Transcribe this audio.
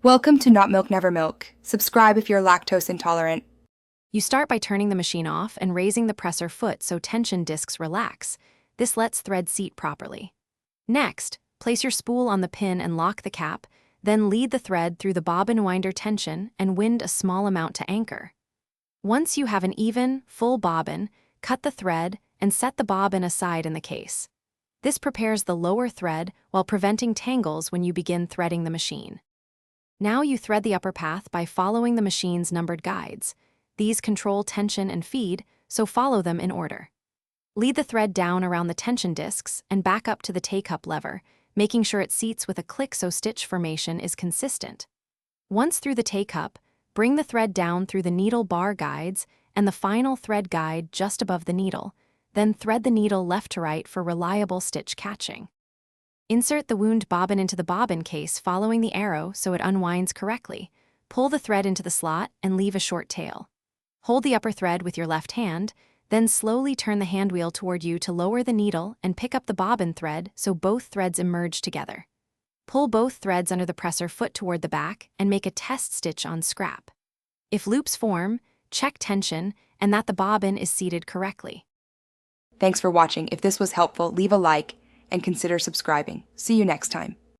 Welcome to Not Milk Never Milk. Subscribe if you're lactose intolerant. You start by turning the machine off and raising the presser foot so tension discs relax. This lets thread seat properly. Next, place your spool on the pin and lock the cap, then lead the thread through the bobbin winder tension and wind a small amount to anchor. Once you have an even, full bobbin, cut the thread and set the bobbin aside in the case. This prepares the lower thread while preventing tangles when you begin threading the machine. Now you thread the upper path by following the machine's numbered guides. These control tension and feed, so follow them in order. Lead the thread down around the tension discs and back up to the K-cup lever, making sure it seats with a click so stitch formation is consistent. Once through the K-cup, bring the thread down through the needle bar guides and the final thread guide just above the needle, then thread the needle left to right for reliable stitch catching. Insert the wound bobbin into the bobbin case following the arrow so it unwinds correctly. Pull the thread into the slot and leave a short tail. Hold the upper thread with your left hand, then slowly turn the handwheel toward you to lower the needle and pick up the bobbin thread so both threads emerge together. Pull both threads under the presser foot toward the back and make a test stitch on scrap. If loops form, check tension and that the bobbin is seated correctly. Thanks for watching. If this was helpful, leave a like and consider subscribing. See you next time.